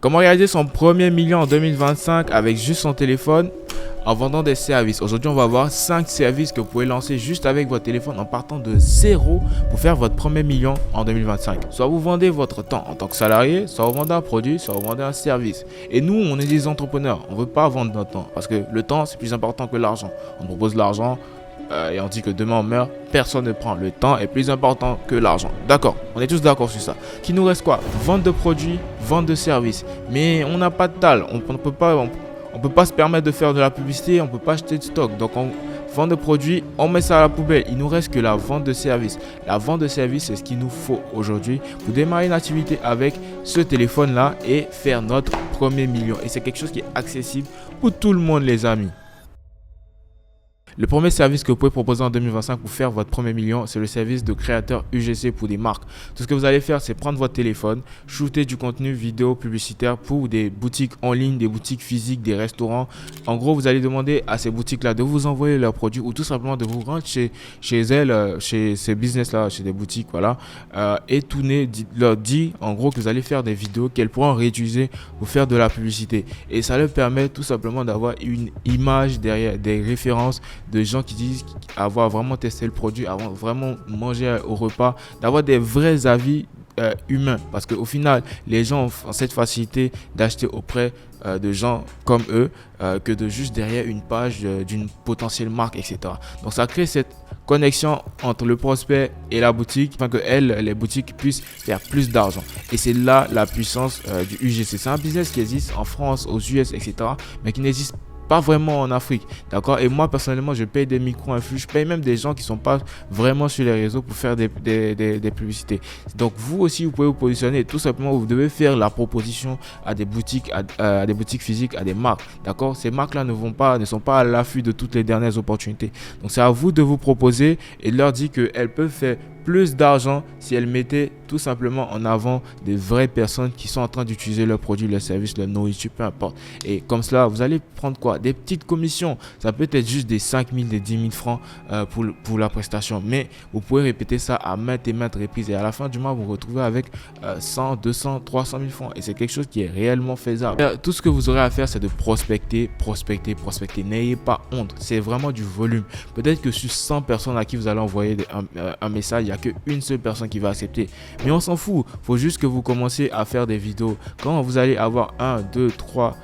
Comment réaliser son premier million en 2025 avec juste son téléphone en vendant des services. Aujourd'hui, on va voir 5 services que vous pouvez lancer juste avec votre téléphone en partant de zéro pour faire votre premier million en 2025. Soit vous vendez votre temps en tant que salarié, soit vous vendez un produit, soit vous vendez un service. Et nous, on est des entrepreneurs. On ne veut pas vendre notre temps parce que le temps, c'est plus important que l'argent. On propose l'argent et on dit que demain on meurt. Personne ne prend. Le temps est plus important que l'argent. D'accord, on est tous d'accord sur ça. Qu'il nous reste quoi? Vente de produits, vente de services. Mais on n'a pas de dalle. On ne peut pas se permettre de faire de la publicité. On ne peut pas acheter de stock. Donc on vend de produits, on met ça à la poubelle. Il nous reste que la vente de services. La vente de services, c'est ce qu'il nous faut aujourd'hui pour démarrer une activité avec ce téléphone-là et faire notre premier million. Et c'est quelque chose qui est accessible pour tout le monde, les amis. Le premier service que vous pouvez proposer en 2025 pour faire votre premier million, c'est le service de créateur UGC pour des marques. Tout ce que vous allez faire, c'est prendre votre téléphone, shooter du contenu vidéo publicitaire pour des boutiques en ligne, des boutiques physiques, des restaurants. En gros, vous allez demander à ces boutiques-là de vous envoyer leurs produits ou tout simplement de vous rendre chez elles, chez ces business-là, chez des boutiques, voilà. Et tourner, leur dire en gros que vous allez faire des vidéos qu'elles pourront réutiliser pour faire de la publicité. Et ça leur permet tout simplement d'avoir une image derrière, des références de gens qui disent avoir vraiment testé le produit, avoir vraiment mangé au repas, d'avoir des vrais avis humains. Parce qu'au final, les gens ont cette facilité d'acheter auprès de gens comme eux que de juste derrière une page d'une potentielle marque, etc. Donc ça crée cette connexion entre le prospect et la boutique afin que les boutiques puissent faire plus d'argent. Et c'est là la puissance du UGC. C'est un business qui existe en France, aux US, etc. mais qui n'existe pas vraiment en Afrique, d'accord. Et moi personnellement, je paye des micro-influx, je paye même des gens qui sont pas vraiment sur les réseaux pour faire des publicités. Donc vous aussi, vous pouvez vous positionner. Tout simplement, vous devez faire la proposition à des boutiques, à des boutiques physiques, à des marques, d'accord. Ces marques-là ne sont pas à l'affût de toutes les dernières opportunités. Donc c'est à vous de vous proposer et de leur dire qu'elles peuvent faire plus d'argent si elles mettaient tout simplement en avant des vraies personnes qui sont en train d'utiliser leurs produits, leurs services, leur nourriture, peu importe. Et comme cela, vous allez prendre quoi? Des petites commissions. Ça peut être juste des 5 000, des 10 000 francs pour la prestation. Mais vous pouvez répéter ça à maintes et maintes reprises. Et à la fin du mois, vous vous retrouvez avec 100, 200, 300 000 francs. Et c'est quelque chose qui est réellement faisable. Tout ce que vous aurez à faire, c'est de prospecter. N'ayez pas honte. C'est vraiment du volume. Peut-être que sur 100 personnes à qui vous allez envoyer un message, il n'y a qu'une seule personne qui va accepter. Mais on s'en fout. Il faut juste que vous commencez à faire des vidéos. Quand vous allez avoir 1, 2, 3,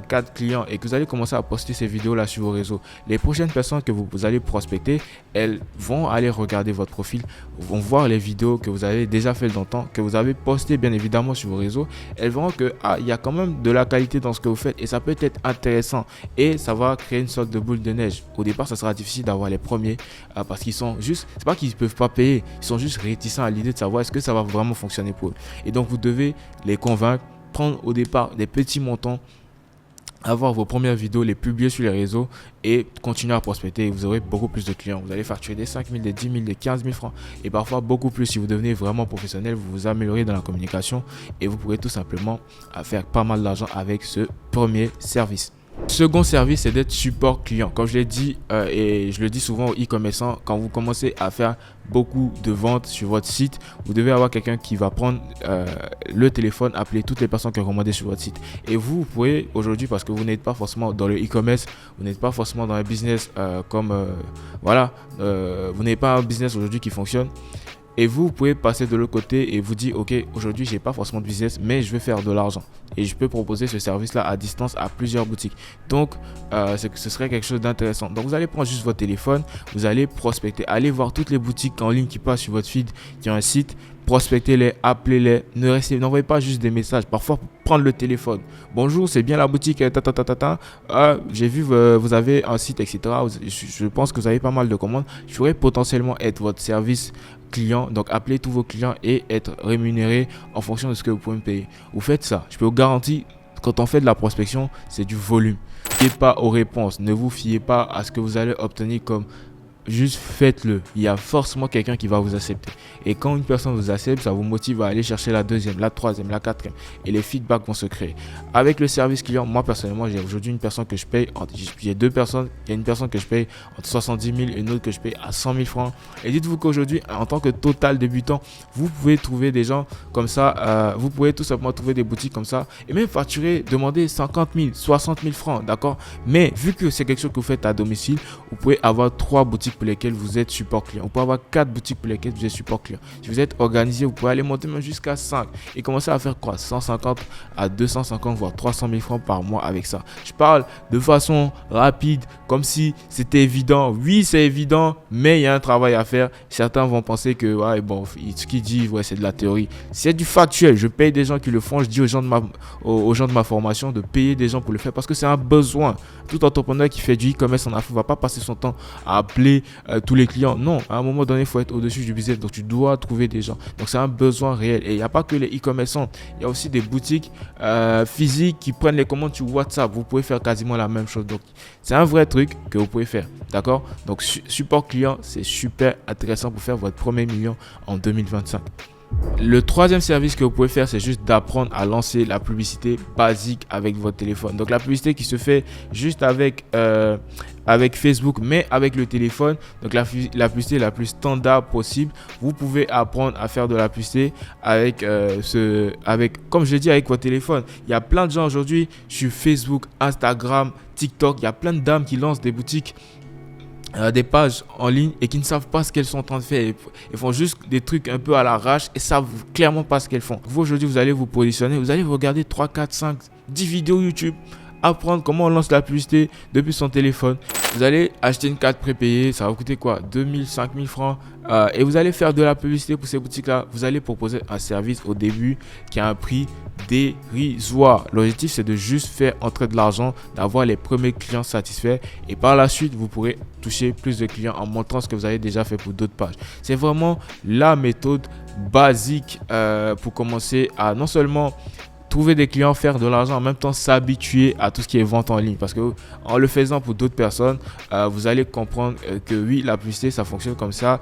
4 clients et que vous allez commencer à poster ces vidéos-là sur vos réseaux, les prochaines personnes que vous allez prospecter, elles vont aller regarder votre profil, vont voir les vidéos que vous avez déjà fait dans le temps, que vous avez posté bien évidemment sur vos réseaux. Elles verront que il y a quand même de la qualité dans ce que vous faites et ça peut être intéressant et ça va créer une sorte de boule de neige. Au départ, ça sera difficile d'avoir les premiers parce qu'ils sont juste, c'est pas qu'ils ne peuvent pas payer, ils sont juste réticents à l'idée de savoir est-ce que ça va vraiment fonctionner pour eux. Et donc vous devez les convaincre, prendre au départ des petits montants, avoir vos premières vidéos, les publier sur les réseaux et continuer à prospecter. Et vous aurez beaucoup plus de clients. Vous allez facturer des 5 000, des 10 000, des 15 000 francs et parfois beaucoup plus. Si vous devenez vraiment professionnel, vous vous améliorez dans la communication et vous pourrez tout simplement faire pas mal d'argent avec ce premier service. Second service, c'est d'être support client. Comme je l'ai dit et je le dis souvent aux e-commerçants, quand vous commencez à faire beaucoup de ventes sur votre site, vous devez avoir quelqu'un qui va prendre le téléphone, appeler toutes les personnes qui ont commandé sur votre site. Et vous pouvez aujourd'hui, parce que vous n'êtes pas forcément dans le e-commerce, vous n'êtes pas forcément dans un business vous n'avez pas un business aujourd'hui qui fonctionne. Et vous pouvez passer de l'autre côté et vous dire ok, aujourd'hui j'ai pas forcément de business mais je veux faire de l'argent et je peux proposer ce service là à distance à plusieurs boutiques. Donc ce serait quelque chose d'intéressant. Donc vous allez prendre juste votre téléphone, vous allez prospecter, allez voir toutes les boutiques en ligne qui passent sur votre feed, qui ont un site, prospectez-les, appelez-les, n'envoyez pas juste des messages. Parfois prendre le téléphone, bonjour, c'est bien la boutique j'ai vu vous avez un site, etc. Je pense que vous avez pas mal de commandes, je pourrais potentiellement être votre service client. Donc appelez tous vos clients et être rémunéré en fonction de ce que vous pouvez me payer. Vous faites ça, je peux vous garantir, quand on fait de la prospection, c'est du volume. Ne fiez pas aux réponses, ne vous fiez pas à ce que vous allez obtenir comme juste faites-le. Il y a forcément quelqu'un qui va vous accepter. Et quand une personne vous accepte, ça vous motive à aller chercher la deuxième, la troisième, la quatrième. Et les feedbacks vont se créer. Avec le service client, moi personnellement, j'ai aujourd'hui une personne que je paye. J'ai deux personnes. Il y a une personne que je paye entre 70 000 et une autre que je paye à 100 000 francs. Et dites-vous qu'aujourd'hui, en tant que total débutant, vous pouvez trouver des gens comme ça. Vous pouvez tout simplement trouver des boutiques comme ça. Et même facturer, demander 50 000, 60 000 francs. D'accord? Mais vu que c'est quelque chose que vous faites à domicile, vous pouvez avoir 3 boutiques pour lesquelles vous êtes support client. Vous pouvez avoir 4 boutiques pour lesquelles vous êtes support client. Si vous êtes organisé, vous pouvez aller monter même jusqu'à 5 et commencer à faire quoi? 150 à 250 voire 300 000 francs par mois avec ça. Je parle de façon rapide, comme si c'était évident. Oui, c'est évident, mais il y a un travail à faire. Certains vont penser que ouais, bon, ce qu'ils disent, ouais, c'est de la théorie. C'est du factuel. Je paye des gens qui le font. Je dis aux gens de ma formation de payer des gens pour le faire parce que c'est un besoin. Tout entrepreneur qui fait du e-commerce en Afrique ne va pas passer son temps à appeler tous les clients. Non, à un moment donné, il faut être au-dessus du business. Donc, tu dois trouver des gens. Donc, c'est un besoin réel. Et il n'y a pas que les e-commerçants. Il y a aussi des boutiques physiques qui prennent les commandes sur WhatsApp. Vous pouvez faire quasiment la même chose. Donc, c'est un vrai truc que vous pouvez faire. D'accord? Donc, support client, c'est super intéressant pour faire votre premier million en 2025. Le troisième service que vous pouvez faire, c'est juste d'apprendre à lancer la publicité basique avec votre téléphone. Donc la publicité qui se fait juste avec Facebook, mais avec le téléphone. Donc la publicité la plus standard possible. Vous pouvez apprendre à faire de la publicité avec comme je l'ai dit, avec votre téléphone. Il y a plein de gens aujourd'hui sur Facebook, Instagram, TikTok. Il y a plein de dames qui lancent des boutiques, des pages en ligne et qui ne savent pas ce qu'elles sont en train de faire. Ils font juste des trucs un peu à l'arrache et savent clairement pas ce qu'elles font. Vous aujourd'hui, vous allez vous positionner, vous allez regarder 3, 4, 5, 10 vidéos YouTube, apprendre comment on lance la publicité depuis son téléphone. Vous allez acheter une carte prépayée, ça va vous coûter quoi? 2 000, 5 000 francs. Et vous allez faire de la publicité pour ces boutiques-là. Vous allez proposer un service au début qui a un prix dérisoire. L'objectif, c'est de juste faire entrer de l'argent, d'avoir les premiers clients satisfaits. Et par la suite, vous pourrez toucher plus de clients en montrant ce que vous avez déjà fait pour d'autres pages. C'est vraiment la méthode basique pour commencer à non seulement trouver des clients, faire de l'argent, en même temps s'habituer à tout ce qui est vente en ligne. Parce que en le faisant pour d'autres personnes, vous allez comprendre que oui, la publicité, ça fonctionne comme ça.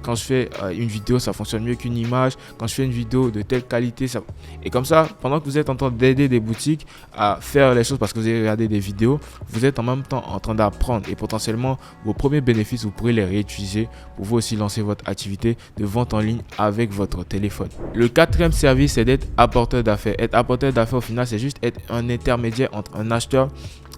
Quand je fais une vidéo, ça fonctionne mieux qu'une image. Quand je fais une vidéo de telle qualité, ça... Et comme ça, pendant que vous êtes en train d'aider des boutiques à faire les choses parce que vous avez regardé des vidéos, vous êtes en même temps en train d'apprendre. Et potentiellement, vos premiers bénéfices, vous pourrez les réutiliser pour vous aussi lancer votre activité de vente en ligne avec votre téléphone. Le quatrième service, c'est d'être apporteur d'affaires. Être apporteur d'affaires, au final, c'est juste être un intermédiaire entre un acheteur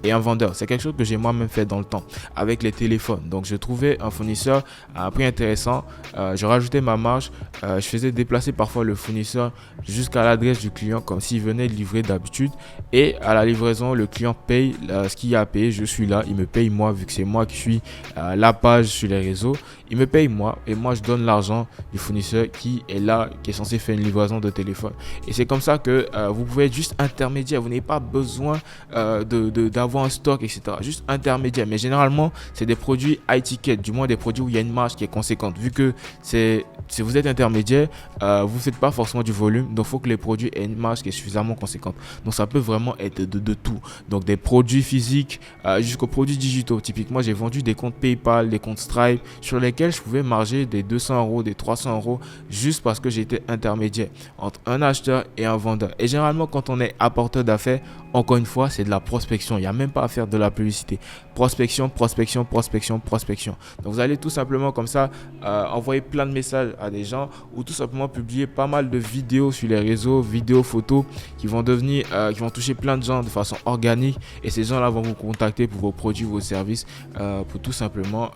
et un vendeur. C'est quelque chose que j'ai moi-même fait dans le temps avec les téléphones. Donc, je trouvais un fournisseur à un prix intéressant. Je rajoutais ma marge. Je faisais déplacer parfois le fournisseur jusqu'à l'adresse du client comme s'il venait livrer d'habitude. Et à la livraison, le client paye ce qu'il a à payer. Je suis là. Il me paye moi vu que c'est moi qui suis la page sur les réseaux. Il me paye moi et moi je donne l'argent du fournisseur qui est là, qui est censé faire une livraison de téléphone. Et c'est comme ça que vous pouvez être juste intermédiaire. Vous n'avez pas besoin d'avoir un stock, etc. Juste intermédiaire. Mais généralement, c'est des produits high ticket, du moins des produits où il y a une marge qui est conséquente. Vu que si vous êtes intermédiaire, vous ne faites pas forcément du volume. Donc, il faut que les produits aient une marge qui est suffisamment conséquente. Donc, ça peut vraiment être de tout. Donc, des produits physiques jusqu'aux produits digitaux. Typiquement, j'ai vendu des comptes PayPal, des comptes Stripe sur lesquels je pouvais marger des 200 €, des 300 € juste parce que j'étais intermédiaire entre un acheteur et un vendeur. Et généralement, quand on est apporteur d'affaires, encore une fois, c'est de la prospection. Il n'y a même pas à faire de la publicité. Prospection, prospection, prospection, prospection. Donc, vous allez tout simplement comme ça envoyer plein de messages à des gens ou tout simplement publier pas mal de vidéos sur les réseaux, vidéos, photos qui vont toucher plein de gens de façon organique. Et ces gens-là vont vous contacter pour vos produits, vos services, pour tout simplement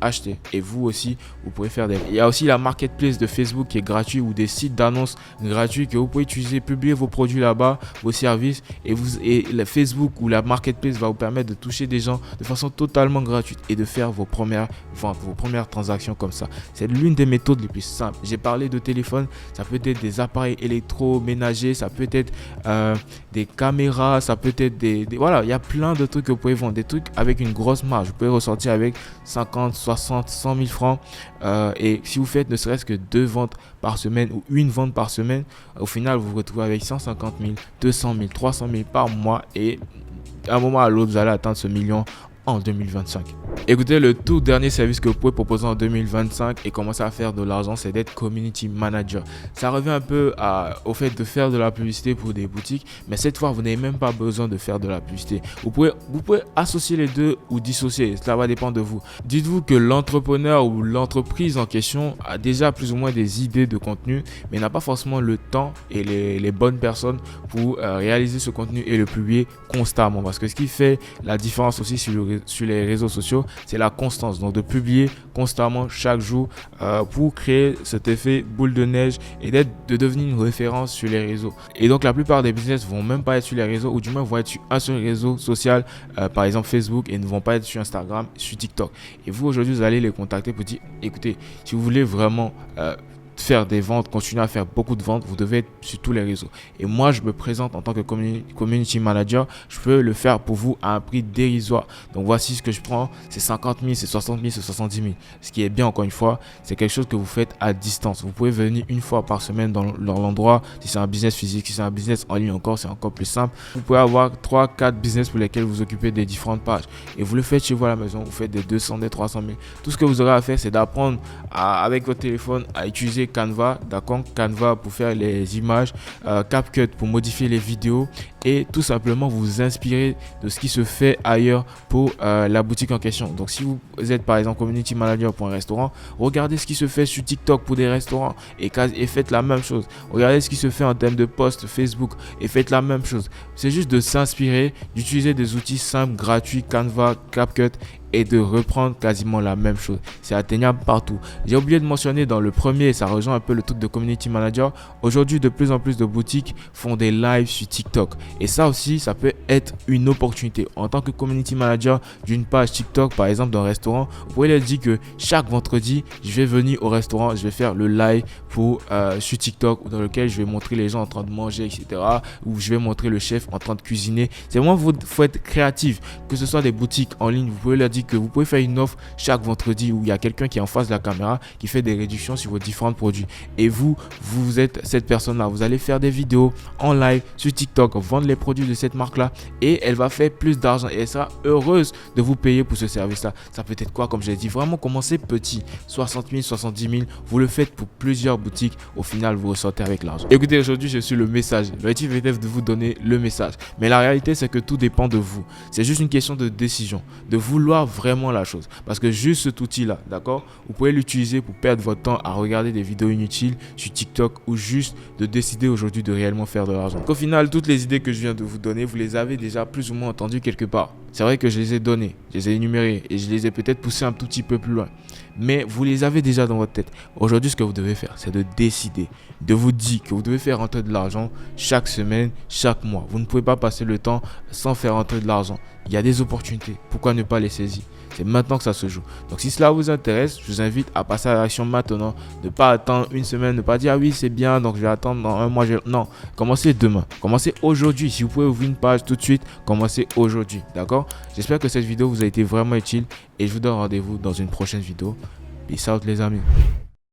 acheter. Et vous aussi, vous pouvez faire Il y a aussi la marketplace de Facebook qui est gratuit ou des sites d'annonces gratuits que vous pouvez utiliser, publier vos produits là-bas, vos services et le Facebook ou la marketplace va vous permettre de toucher des gens de façon totalement gratuite et de faire vos premières ventes, vos premières transactions comme ça. C'est l'une des méthodes les plus simples. J'ai parlé de téléphone, ça peut être des appareils électroménagers, ça peut être des caméras, ça peut être voilà, il y a plein de trucs que vous pouvez vendre, des trucs avec une grosse marge. Vous pouvez ressortir avec 50, 60, 100 000 francs et si vous faites ne serait-ce que 2 ventes par semaine ou une vente par semaine, au final vous vous retrouvez avec 150 000, 200 000, 300 000 par mois et à un moment à l'autre vous allez atteindre ce million en 2025. Écoutez, le tout dernier service que vous pouvez proposer en 2025 et commencer à faire de l'argent, c'est d'être community manager. Ça revient un peu au fait de faire de la publicité pour des boutiques, mais cette fois, vous n'avez même pas besoin de faire de la publicité. Vous pouvez associer les deux ou dissocier, cela va dépendre de vous. Dites-vous que l'entrepreneur ou l'entreprise en question a déjà plus ou moins des idées de contenu, mais n'a pas forcément le temps et les bonnes personnes pour réaliser ce contenu et le publier constamment. Parce que ce qui fait la différence aussi sur les réseaux sociaux, c'est la constance. Donc de publier constamment chaque jour pour créer cet effet boule de neige et de devenir une référence sur les réseaux. Et donc la plupart des business vont même pas être sur les réseaux, ou du moins vont être sur un seul réseau social, par exemple Facebook, et ne vont pas être sur Instagram, sur TikTok. Et vous aujourd'hui, vous allez les contacter pour dire, écoutez, si vous voulez vraiment faire des ventes, continuer à faire beaucoup de ventes, vous devez être sur tous les réseaux. Et moi, je me présente en tant que community manager. Je peux le faire pour vous à un prix dérisoire. Donc, voici ce que je prends. C'est 50 000, c'est 60 000, c'est 70 000. Ce qui est bien, encore une fois, c'est quelque chose que vous faites à distance. Vous pouvez venir une fois par semaine dans l'endroit. Si c'est un business physique, si c'est un business en ligne encore, c'est encore plus simple. Vous pouvez avoir 3-4 business pour lesquels vous occupez des différentes pages. Et vous le faites chez vous à la maison. Vous faites des 200, des 300 000. Tout ce que vous aurez à faire, c'est d'apprendre avec votre téléphone à utiliser Canva, d'accord, Canva pour faire les images, CapCut pour modifier les vidéos et tout simplement vous inspirer de ce qui se fait ailleurs pour la boutique en question. Donc si vous êtes par exemple community manager pour un restaurant, regardez ce qui se fait sur TikTok pour des restaurants et faites la même chose. Regardez ce qui se fait en termes de posts Facebook et faites la même chose. C'est juste de s'inspirer, d'utiliser des outils simples, gratuits, Canva, CapCut, et de reprendre quasiment la même chose. C'est atteignable partout. J'ai oublié de mentionner dans le premier, ça rejoint un peu le truc de community manager. Aujourd'hui, de plus en plus de boutiques font des lives sur TikTok. Et ça aussi, ça peut être une opportunité. En tant que community manager d'une page TikTok, par exemple, d'un restaurant, vous pouvez leur dire que chaque vendredi, je vais venir au restaurant, je vais faire le live sur TikTok dans lequel je vais montrer les gens en train de manger, etc. Ou je vais montrer le chef en train de cuisiner. C'est vraiment, il faut être créatif. Que ce soit des boutiques en ligne, vous pouvez leur dire que vous pouvez faire une offre chaque vendredi où il y a quelqu'un qui est en face de la caméra qui fait des réductions sur vos différents produits. Et vous êtes cette personne-là. Vous allez faire des vidéos en live sur TikTok, vendre les produits de cette marque-là et elle va faire plus d'argent et elle sera heureuse de vous payer pour ce service-là. Ça peut être quoi, comme je l'ai dit, vraiment commencer petit, 60 000, 70 000. Vous le faites pour plusieurs boutiques. Au final, vous ressortez avec l'argent. Écoutez, aujourd'hui, je suis le messager. L'objectif est de vous donner le message. Mais la réalité, c'est que tout dépend de vous. C'est juste une question de décision, de vouloir vraiment la chose. Parce que juste cet outil-là, d'accord, vous pouvez l'utiliser pour perdre votre temps à regarder des vidéos inutiles sur TikTok ou juste de décider aujourd'hui de réellement faire de l'argent. Au final, toutes les idées que je viens de vous donner, vous les avez déjà plus ou moins entendues quelque part. C'est vrai que je les ai données, je les ai énumérées et je les ai peut-être poussées un tout petit peu plus loin. Mais vous les avez déjà dans votre tête. Aujourd'hui, ce que vous devez faire, c'est de décider, de vous dire que vous devez faire rentrer de l'argent chaque semaine, chaque mois. Vous ne pouvez pas passer le temps sans faire rentrer de l'argent. Il y a des opportunités. Pourquoi ne pas les saisir? C'est maintenant que ça se joue. Donc si cela vous intéresse, je vous invite à passer à l'action maintenant. Ne pas attendre une semaine, ne pas dire ah oui c'est bien donc je vais attendre dans un mois. Non, commencez demain. Commencez aujourd'hui. Si vous pouvez ouvrir une page tout de suite, commencez aujourd'hui. D'accord? J'espère que cette vidéo vous a été vraiment utile et je vous donne rendez-vous dans une prochaine vidéo. Peace out les amis.